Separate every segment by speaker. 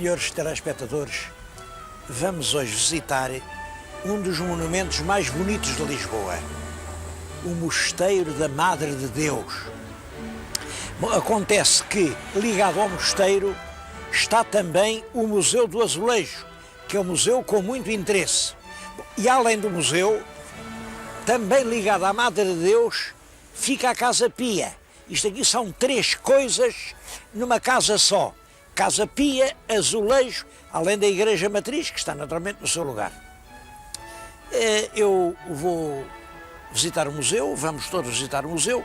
Speaker 1: Senhores telespectadores, vamos hoje visitar um dos monumentos mais bonitos de Lisboa, o Mosteiro da Madre de Deus. Bom, acontece que, ligado ao mosteiro, está também o Museu do Azulejo, que é um museu com muito interesse. E além do museu, também ligado à Madre de Deus, fica a Casa Pia. Isto aqui são três coisas numa casa só. Casa Pia, Azulejo, além da Igreja Matriz, que está naturalmente no seu lugar. Eu vou visitar o museu, vamos todos visitar o museu.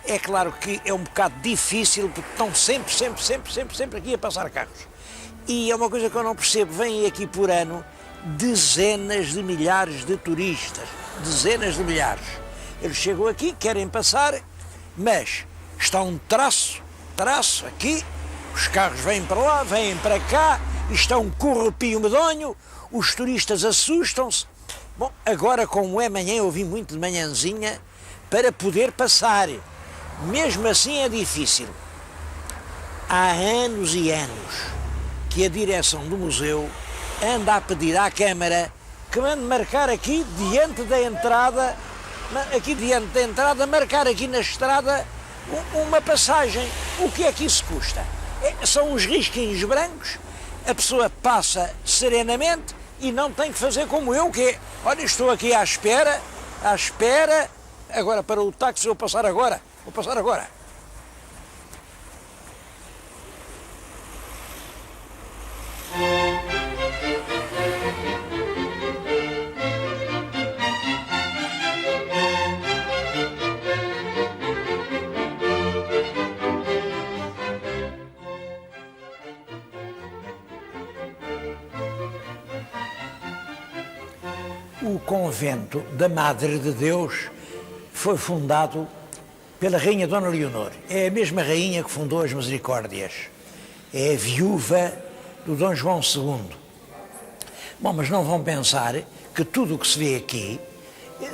Speaker 1: É claro que é um bocado difícil, porque estão sempre aqui a passar carros. E é uma coisa que eu não percebo, vêm aqui por ano dezenas de milhares de turistas, dezenas de milhares. Eles chegam aqui, querem passar, mas está um traço aqui, os carros vêm para lá, vêm para cá, está um corrupio medonho, os turistas assustam-se. Bom, agora como é manhã, eu vim muito de manhãzinha para poder passar. Mesmo assim é difícil. Há anos e anos que a direção do museu anda a pedir à Câmara que mande marcar aqui diante da entrada, marcar aqui na estrada uma passagem. O que é que isso custa? São uns risquinhos brancos, a pessoa passa serenamente e não tem que fazer como eu, que é, olha, estou aqui à espera, agora para o táxi vou passar agora. O convento da Madre de Deus foi fundado pela Rainha Dona Leonor. É a mesma rainha que fundou as Misericórdias. É a viúva do Dom João II. Bom, mas não vão pensar que tudo o que se vê aqui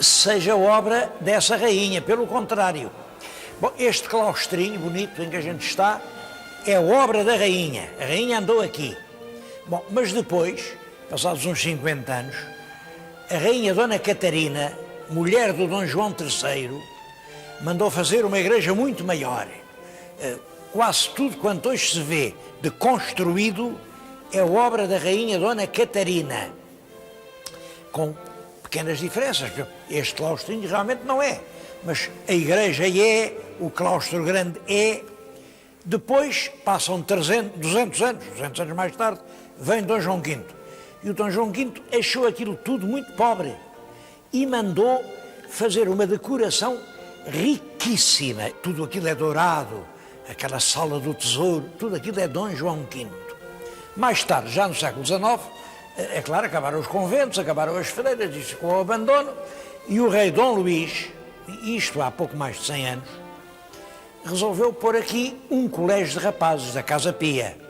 Speaker 1: seja obra dessa rainha, pelo contrário. Bom, este claustrinho bonito em que a gente está é obra da rainha. A rainha andou aqui. Bom, mas depois, passados uns 50 anos, a rainha Dona Catarina, mulher do Dom João III, mandou fazer uma igreja muito maior. Quase tudo quanto hoje se vê de construído é obra da rainha Dona Catarina, com pequenas diferenças. Este claustrinho realmente não é, mas a igreja é, o claustro grande é. Depois passam 200 anos mais tarde, vem Dom João V. E o Dom João V achou aquilo tudo muito pobre e mandou fazer uma decoração riquíssima. Tudo aquilo é dourado, aquela sala do tesouro, tudo aquilo é Dom João V. Mais tarde, já no século XIX, é claro, acabaram os conventos, acabaram as freiras, isto ficou ao abandono, e o rei Dom Luís, isto há pouco mais de 100 anos, resolveu pôr aqui um colégio de rapazes da Casa Pia.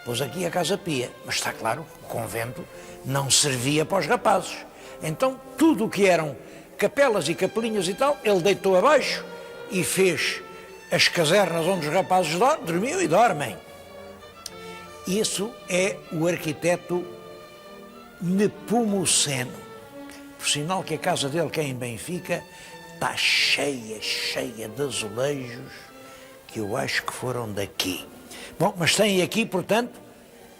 Speaker 1: Pôs aqui a Casa Pia, mas está claro, o convento não servia para os rapazes. Então, tudo o que eram capelas e capelinhas e tal, ele deitou abaixo e fez as casernas onde os rapazes dormiam e dormem. Isso é o arquiteto Nepomuceno. Por sinal que a casa dele, que é em Benfica, está cheia de azulejos que eu acho que foram daqui. Bom, mas tem aqui, portanto,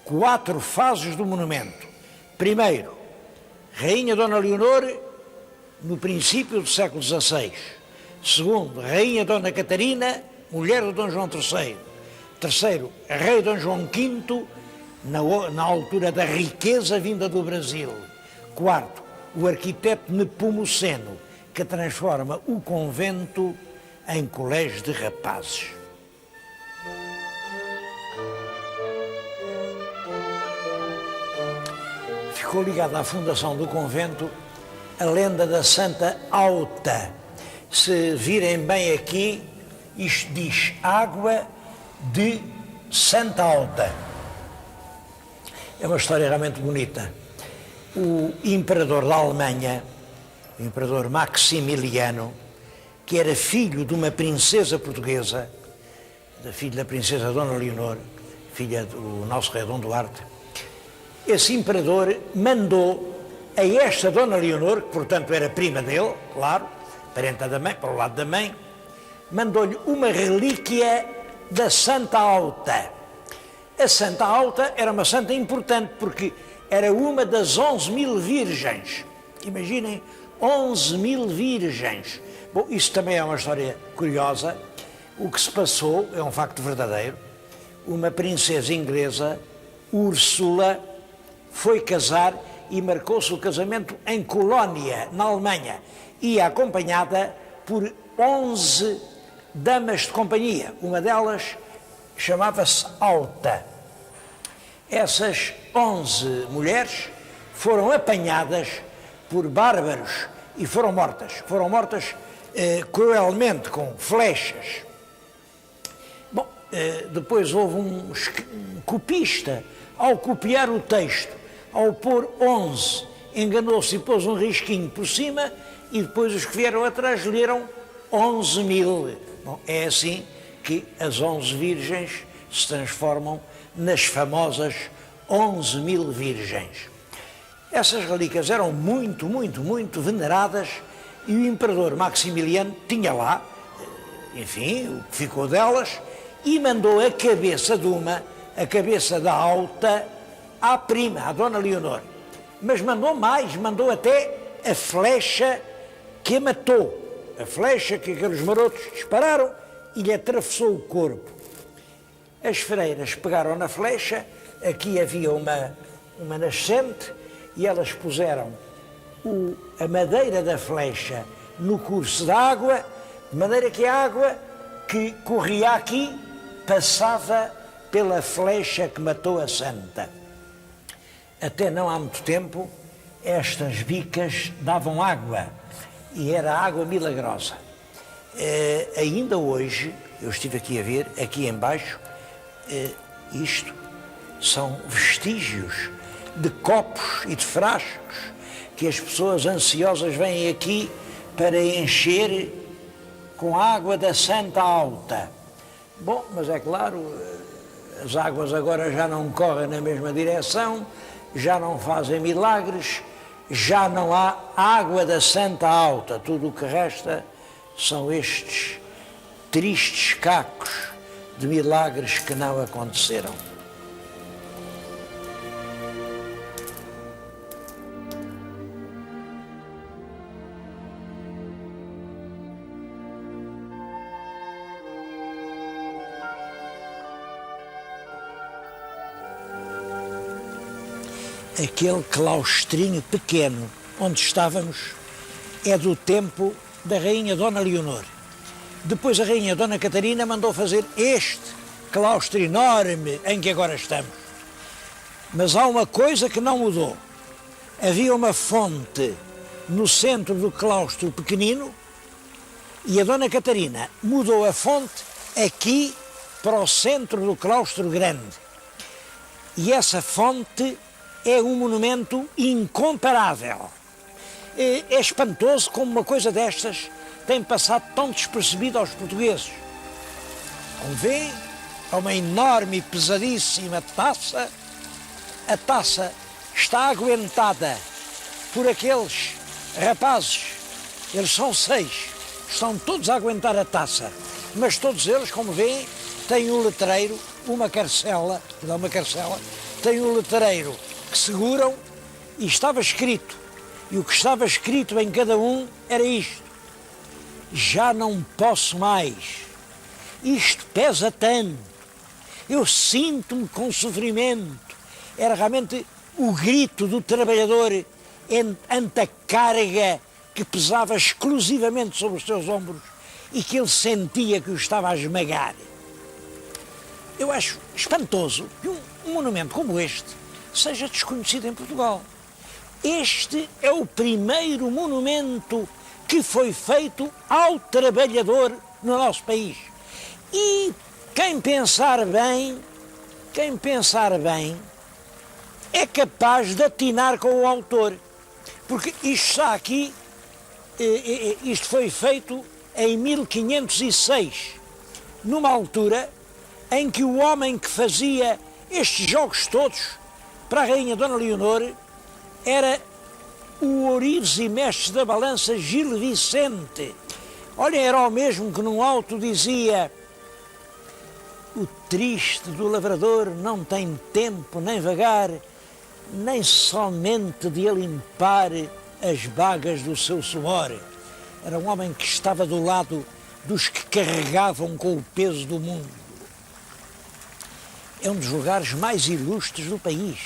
Speaker 1: 4 fases do monumento. Primeiro, Rainha Dona Leonor, no princípio do século XVI. Segundo, Rainha Dona Catarina, mulher do Dom João III. Terceiro, Rei Dom João V, na altura da riqueza vinda do Brasil. Quarto, o arquiteto Nepomuceno, que transforma o convento em colégio de rapazes. Ficou ligada à fundação do convento a lenda da Santa Auta. Se virem bem aqui, isto diz água de Santa Auta. É uma história realmente bonita. O imperador da Alemanha, o imperador Maximiliano, que era filho de uma princesa portuguesa, filho da princesa Dona Leonor, filha do nosso rei Dom Duarte, esse imperador mandou a esta Dona Leonor, que portanto era prima dele, claro, parenta da mãe, para o lado da mãe, mandou-lhe uma relíquia da Santa Auta. A Santa Auta era uma santa importante porque era uma das 11.000 virgens. Imaginem, 11.000 virgens. Bom, isso também é uma história curiosa. O que se passou é um facto verdadeiro. Uma princesa inglesa, Úrsula, foi casar e marcou-se o casamento em Colónia, na Alemanha, e acompanhada por 11 damas de companhia. Uma delas chamava-se Auta. Essas 11 mulheres foram apanhadas por bárbaros e foram mortas. Foram mortas cruelmente, com flechas. Bom, depois houve um copista, ao copiar o texto, ao pôr 11, enganou-se e pôs um risquinho por cima, e depois os que vieram atrás leram 11.000. Bom, é assim que as 11 virgens se transformam nas famosas 11.000 virgens. Essas relíquias eram muito veneradas, e o imperador Maximiliano tinha lá, enfim, o que ficou delas, e mandou a cabeça de uma, a cabeça da Auta, à prima, à Dona Leonor. Mas mandou mais, mandou até a flecha que a matou, a flecha que aqueles marotos dispararam e lhe atravessou o corpo. As freiras pegaram na flecha, aqui havia uma nascente, e elas puseram a madeira da flecha no curso da água, de maneira que a água que corria aqui passava pela flecha que matou a santa. Até não há muito tempo, estas bicas davam água, e era água milagrosa. Ainda hoje, eu estive aqui a ver, aqui embaixo, isto são vestígios de copos e de frascos que as pessoas ansiosas vêm aqui para encher com água da Santa Auta. Bom, mas é claro, as águas agora já não correm na mesma direção, já não fazem milagres, já não há água da Santa Auta. Tudo o que resta são estes tristes cacos de milagres que não aconteceram. Aquele claustrinho pequeno onde estávamos é do tempo da rainha Dona Leonor. Depois a rainha Dona Catarina mandou fazer este claustro enorme em que agora estamos. Mas há uma coisa que não mudou. Havia uma fonte no centro do claustro pequenino, e a Dona Catarina mudou a fonte aqui para o centro do claustro grande. E essa fonte é um monumento incomparável. É espantoso como uma coisa destas tem passado tão despercebido aos portugueses. Como vê, é uma enorme e pesadíssima taça. A taça está aguentada por aqueles rapazes, eles são 6, estão todos a aguentar a taça, mas todos eles, como vêem, têm um letreiro, uma carcela, tem um letreiro que seguram, e estava escrito, e o que estava escrito em cada um era isto: já não posso mais, isto pesa tanto, eu sinto-me com sofrimento. Era realmente o grito do trabalhador ante a carga que pesava exclusivamente sobre os seus ombros e que ele sentia que o estava a esmagar. Eu acho espantoso que um monumento como este seja desconhecido em Portugal. Este é o primeiro monumento que foi feito ao trabalhador no nosso país. E quem pensar bem, é capaz de atinar com o autor. Porque isto está aqui, isto foi feito em 1506, numa altura em que o homem que fazia estes jogos todos para a rainha Dona Leonor era o ourives e mestre da balança Gil Vicente. Olhem, era o mesmo que num auto dizia: o triste do lavrador não tem tempo nem vagar, nem somente de limpar as bagas do seu suor. Era um homem que estava do lado dos que carregavam com o peso do mundo. É um dos lugares mais ilustres do país.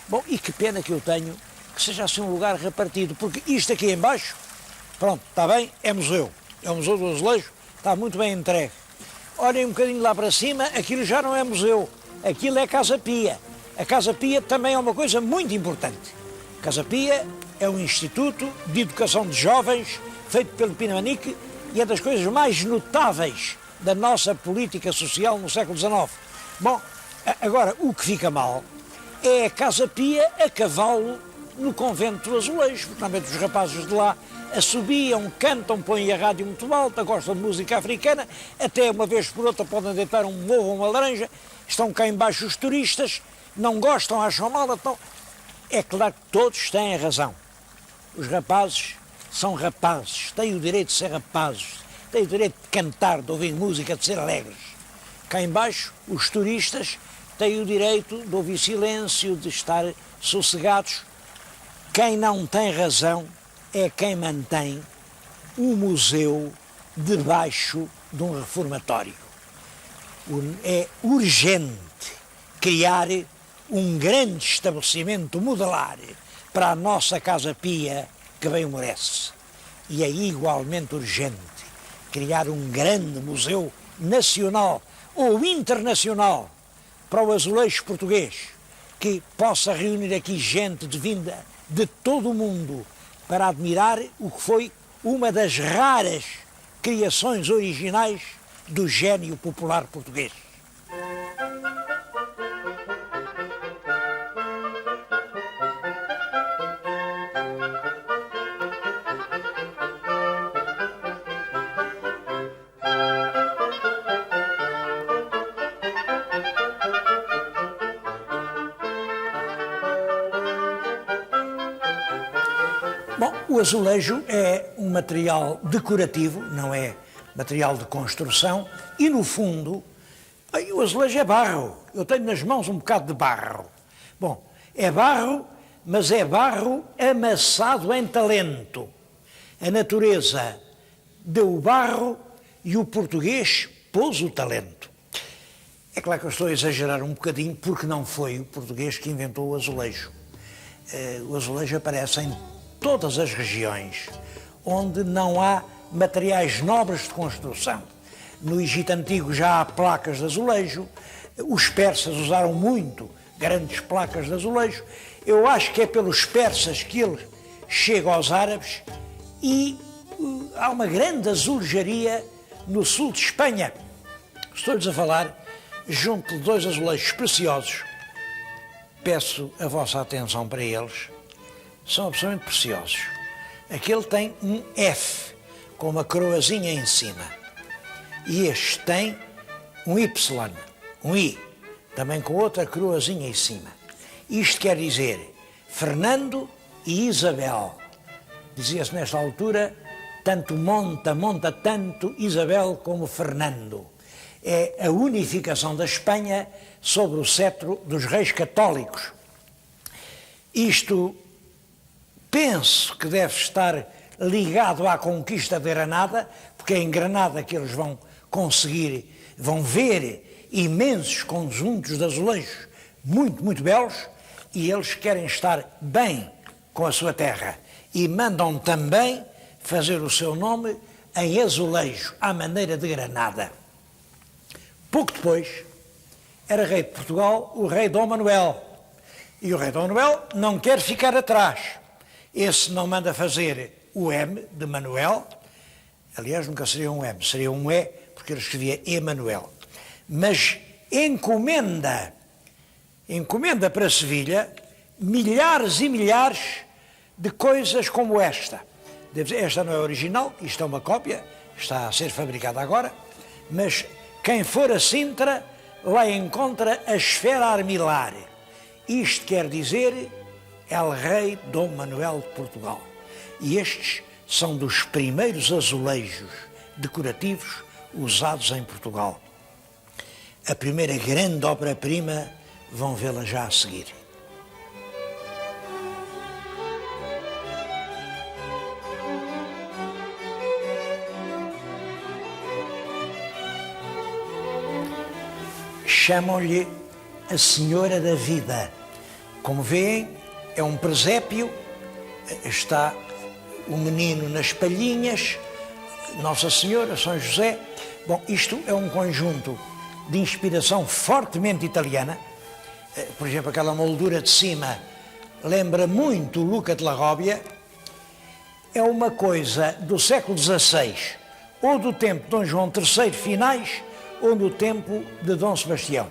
Speaker 1: Bom, e que pena que eu tenho que seja assim um lugar repartido, porque isto aqui embaixo, pronto, está bem, é museu. É o Museu do Azulejo, está muito bem entregue. Olhem um bocadinho lá para cima, aquilo já não é museu, aquilo é Casa Pia. A Casa Pia também é uma coisa muito importante. A Casa Pia é um instituto de educação de jovens feito pelo Pinamanique e é das coisas mais notáveis da nossa política social no século XIX. Bom, agora o que fica mal é a Casa Pia a cavalo no convento do Azulejo, porque realmente os rapazes de lá assobiam, cantam, põem a rádio muito alta, gostam de música africana, até uma vez por outra podem deitar um ovo ou uma laranja, estão cá embaixo os turistas, não gostam, acham mal, então é claro que todos têm razão. Os rapazes são rapazes, têm o direito de ser rapazes, têm o direito de cantar, de ouvir música, de ser alegres. Cá embaixo, os turistas têm o direito de ouvir silêncio, de estar sossegados. Quem não tem razão é quem mantém um museu debaixo de um reformatório. É urgente criar um grande estabelecimento modular para a nossa Casa Pia, que bem o merece. E é igualmente urgente criar um grande museu nacional ou internacional para o azulejo português, que possa reunir aqui gente de vinda de todo o mundo para admirar o que foi uma das raras criações originais do gênio popular português. Bom, o azulejo é um material decorativo, não é material de construção, e no fundo, o azulejo é barro. Eu tenho nas mãos um bocado de barro. Bom, é barro, mas é barro amassado em talento. A natureza deu o barro e o português pôs o talento. É claro que eu estou a exagerar um bocadinho, porque não foi o português que inventou o azulejo. O azulejo aparece em todas as regiões onde não há materiais nobres de construção. No Egito Antigo já há placas de azulejo, os persas usaram muito grandes placas de azulejo. Eu acho que é pelos persas que ele chega aos árabes e há uma grande azulejaria no sul de Espanha. Estou-lhes a falar junto de dois azulejos preciosos. Peço a vossa atenção para eles. São absolutamente preciosos. Aquele tem um F, com uma coroazinha em cima. E este tem um Y, um I, também com outra coroazinha em cima. Isto quer dizer Fernando e Isabel. Dizia-se nesta altura, tanto monta tanto Isabel como Fernando. É a unificação da Espanha sobre o cetro dos reis católicos. Isto penso que deve estar ligado à conquista de Granada, porque é em Granada que eles vão conseguir, vão ver imensos conjuntos de azulejos muito, muito belos, e eles querem estar bem com a sua terra e mandam também fazer o seu nome em azulejo, à maneira de Granada. Pouco depois, era rei de Portugal o rei Dom Manuel, e o rei Dom Manuel não quer ficar atrás. Esse não manda fazer o M de Manuel, aliás nunca seria um M, seria um E, porque ele escrevia Emanuel. Mas encomenda para Sevilha milhares e milhares de coisas como esta. Devo dizer, esta não é original, isto é uma cópia, está a ser fabricada agora, mas quem for a Sintra lá encontra a esfera armilar. Isto quer dizer El Rei Dom Manuel de Portugal. E estes são dos primeiros azulejos decorativos usados em Portugal. A primeira grande obra-prima vão vê-la já a seguir. Chamam-lhe a Senhora da Vida. Como veem, é um presépio, está o menino nas palhinhas, Nossa Senhora, São José. Bom, isto é um conjunto de inspiração fortemente italiana. Por exemplo, aquela moldura de cima lembra muito o Luca de la Robbia. É uma coisa do século XVI, ou do tempo de Dom João III finais, ou do tempo de Dom Sebastião.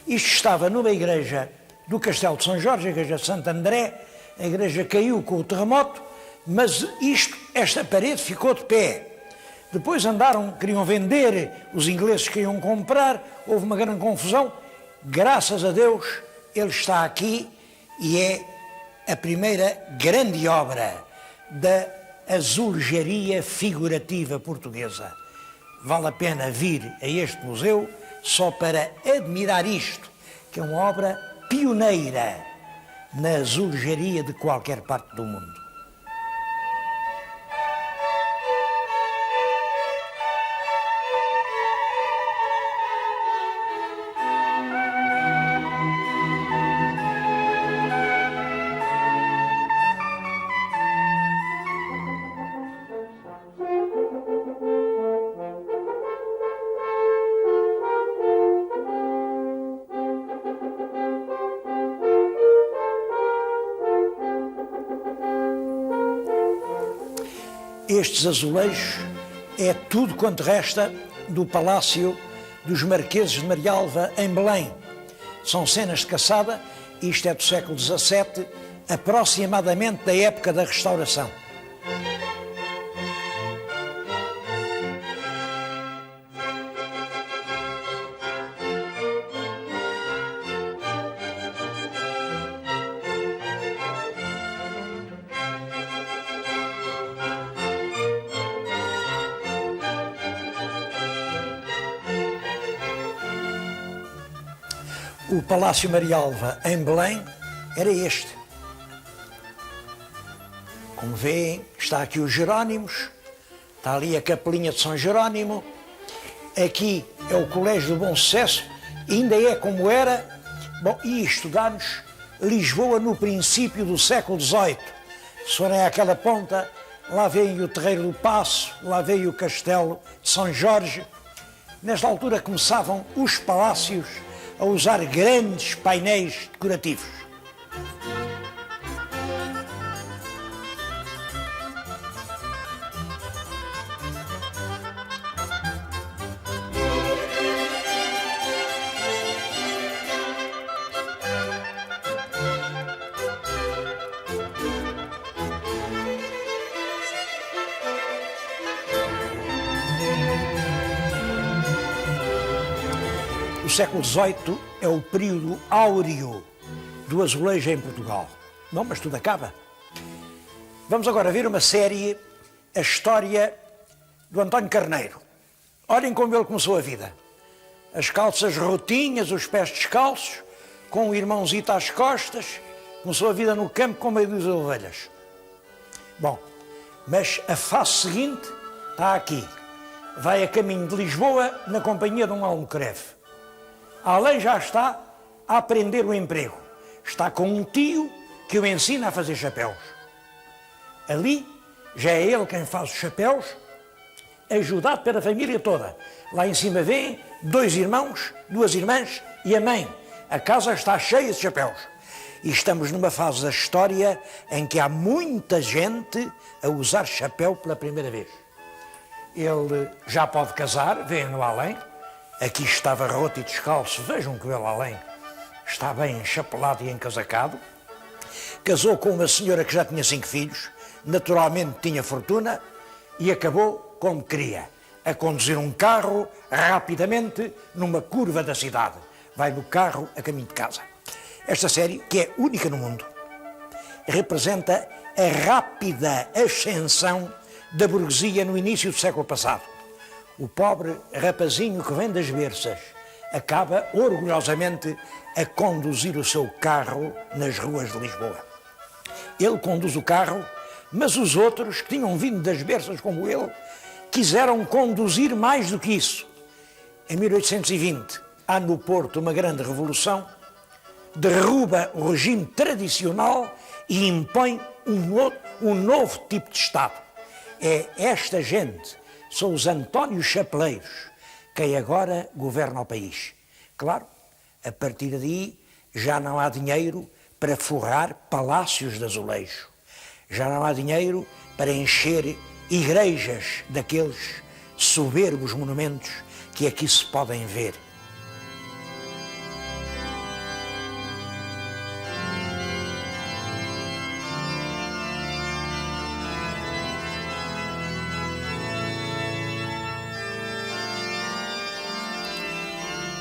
Speaker 1: Isto estava numa igreja do Castelo de São Jorge, a igreja de Santo André. A igreja caiu com o terremoto, mas esta parede ficou de pé. Depois queriam vender, os ingleses queriam comprar, houve uma grande confusão. Graças a Deus, ele está aqui e é a primeira grande obra da azulejaria figurativa portuguesa. Vale a pena vir a este museu só para admirar isto, que é uma obra pioneira na azulejaria de qualquer parte do mundo. Estes azulejos é tudo quanto resta do Palácio dos Marqueses de Marialva, em Belém. São cenas de caçada, isto é do século XVII, aproximadamente da época da Restauração. O Palácio Marialva, em Belém, era este. Como veem, está aqui os Jerónimos, está ali a capelinha de São Jerónimo, aqui é o Colégio do Bom Sucesso, ainda é como era. Bom, e isto dá-nos Lisboa no princípio do século XVIII. Se forem àquela ponta, lá veem o Terreiro do Paço, lá veio o Castelo de São Jorge. Nesta altura começavam os palácios a usar grandes painéis decorativos. O século XVIII é o período áureo do azulejo em Portugal. Não, mas tudo acaba. Vamos agora ver uma série, a história do António Carneiro. Olhem como ele começou a vida. As calças rotinhas, os pés descalços, com o irmãozito às costas, começou a vida no campo com meio das ovelhas. Bom, mas a fase seguinte está aqui. Vai a caminho de Lisboa na companhia de um almocreve. Além já está a aprender o emprego. Está com um tio que o ensina a fazer chapéus. Ali já é ele quem faz os chapéus, ajudado pela família toda. Lá em cima vêem 2 irmãos, 2 irmãs e a mãe. A casa está cheia de chapéus. E estamos numa fase da história em que há muita gente a usar chapéu pela primeira vez. Ele já pode casar, vêem-no além. Aqui estava roto e descalço, vejam que ele além está bem enchapelado e encasacado. Casou com uma senhora que já tinha 5 filhos, naturalmente tinha fortuna e acabou como queria, a conduzir um carro rapidamente numa curva da cidade. Vai no carro a caminho de casa. Esta série, que é única no mundo, representa a rápida ascensão da burguesia no início do século passado. O pobre rapazinho que vem das berças acaba orgulhosamente a conduzir o seu carro nas ruas de Lisboa. Ele conduz o carro, mas os outros, que tinham vindo das berças como ele, quiseram conduzir mais do que isso. Em 1820, há no Porto uma grande revolução, derruba o regime tradicional e impõe um novo tipo de Estado. É esta gente, são os Antónios Chapeleiros, quem agora governa o país. Claro, a partir daí já não há dinheiro para forrar palácios de azulejo. Já não há dinheiro para encher igrejas daqueles soberbos monumentos que aqui se podem ver.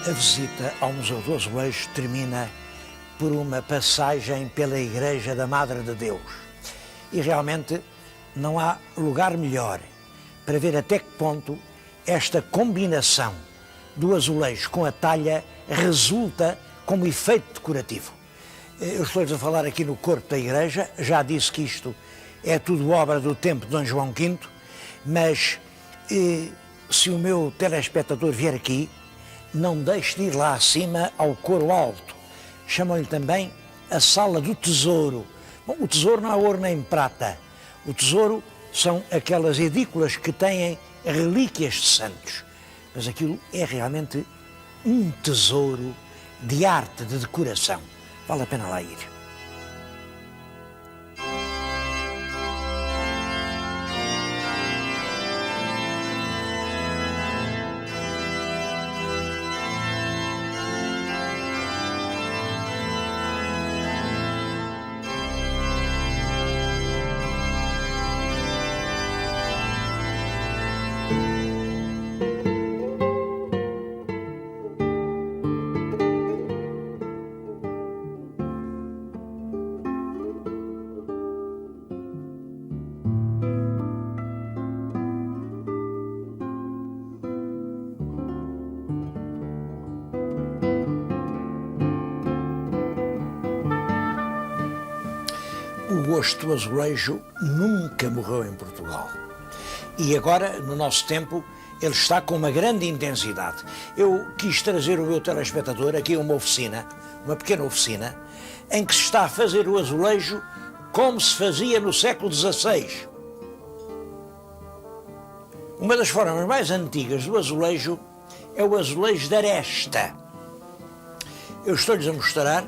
Speaker 1: A visita ao Museu do Azulejo termina por uma passagem pela Igreja da Madre de Deus. E realmente não há lugar melhor para ver até que ponto esta combinação do azulejo com a talha resulta como efeito decorativo. Eu estou a falar aqui no corpo da igreja, já disse que isto é tudo obra do tempo de Dom João V, mas se o meu telespectador vier aqui, não deixe de ir lá acima ao coro alto. Chamam-lhe também a Sala do Tesouro. Bom, o tesouro não é ouro nem prata. O tesouro são aquelas edículas que têm relíquias de santos. Mas aquilo é realmente um tesouro de arte, de decoração. Vale a pena lá ir. O gosto do azulejo nunca morreu em Portugal. E agora, no nosso tempo, ele está com uma grande intensidade. Eu quis trazer o meu telespectador aqui a uma oficina, uma pequena oficina, em que se está a fazer o azulejo como se fazia no século XVI. Uma das formas mais antigas do azulejo é o azulejo de aresta. Eu estou-lhes a mostrar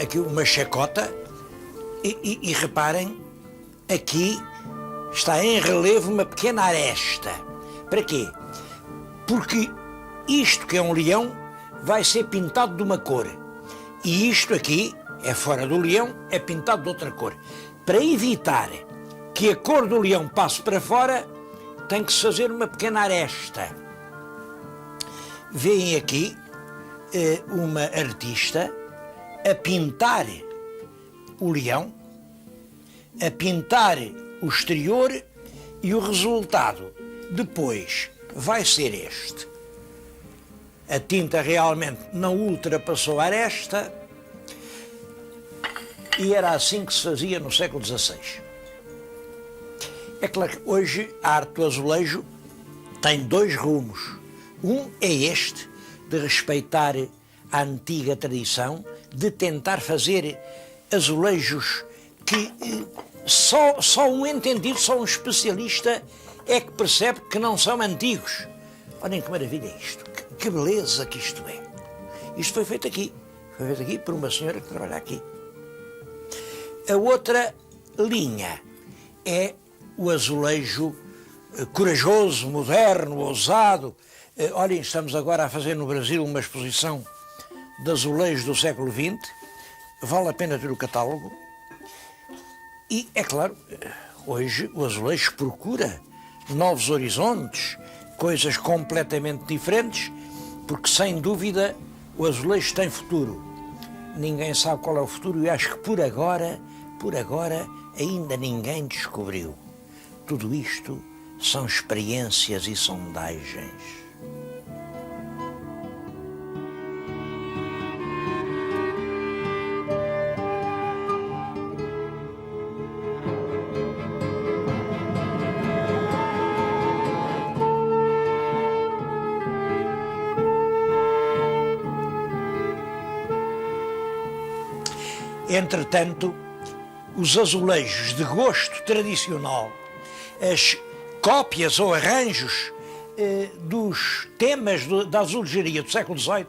Speaker 1: aqui uma chacota e reparem, aqui está em relevo uma pequena aresta. Para quê? Porque isto que é um leão vai ser pintado de uma cor e isto aqui é fora do leão, é pintado de outra cor. Para evitar que a cor do leão passe para fora, tem que se fazer uma pequena aresta. Veem aqui uma artista a pintar o leão, a pintar o exterior e o resultado depois vai ser este. A tinta realmente não ultrapassou a aresta e era assim que se fazia no século XVI. É claro que hoje a arte do azulejo tem dois rumos. Um é este, de respeitar a antiga tradição, de tentar fazer azulejos que só um entendido, só um especialista é que percebe que não são antigos. Olhem que maravilha é isto, que beleza que isto é. Isto foi feito aqui por uma senhora que trabalha aqui. A outra linha é o azulejo corajoso, moderno, ousado. Olhem, estamos agora a fazer no Brasil uma exposição de azulejos do século XX. Vale a pena ter o catálogo. E, é claro, hoje o azulejo procura novos horizontes, coisas completamente diferentes, porque, sem dúvida, o azulejo tem futuro. ninguém sabe qual é o futuro e acho que por agora, ainda ninguém descobriu. Tudo isto são experiências e sondagens. Entretanto, os azulejos de gosto tradicional, as cópias ou arranjos dos temas da azulejaria do século XVIII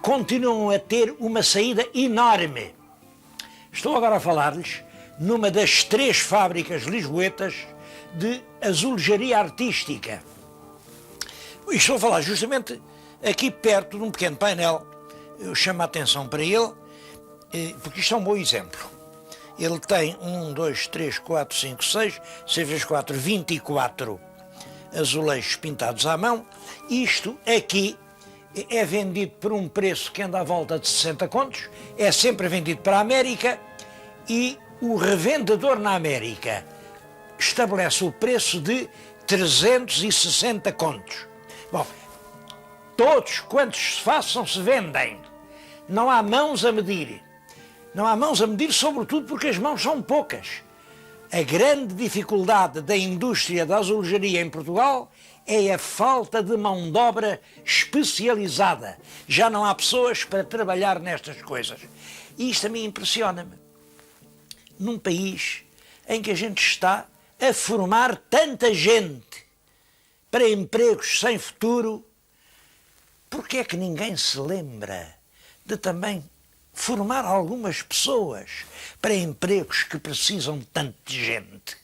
Speaker 1: continuam a ter uma saída enorme. Estou agora a falar-lhes numa das 3 fábricas lisboetas de azulejaria artística. E estou a falar justamente aqui perto de um pequeno painel. Eu chamo a atenção para ele, porque isto é um bom exemplo. Ele tem 1, 2, 3, 4, 5, 6, 6 vezes 4, 24 azulejos pintados à mão. Isto aqui é vendido por um preço que anda à volta de 60 contos, é sempre vendido para a América e o revendedor na América estabelece o preço de 360 contos. Bom, todos quantos se façam se vendem. Não há mãos a medir. Não há mãos a medir, sobretudo porque as mãos são poucas. A grande dificuldade da indústria da azulejaria em Portugal é a falta de mão de obra especializada. Já não há pessoas para trabalhar nestas coisas. E isto a mim impressiona-me. Num país em que a gente está a formar tanta gente para empregos sem futuro, por que é que ninguém se lembra de também formar algumas pessoas para empregos que precisam tanto de gente?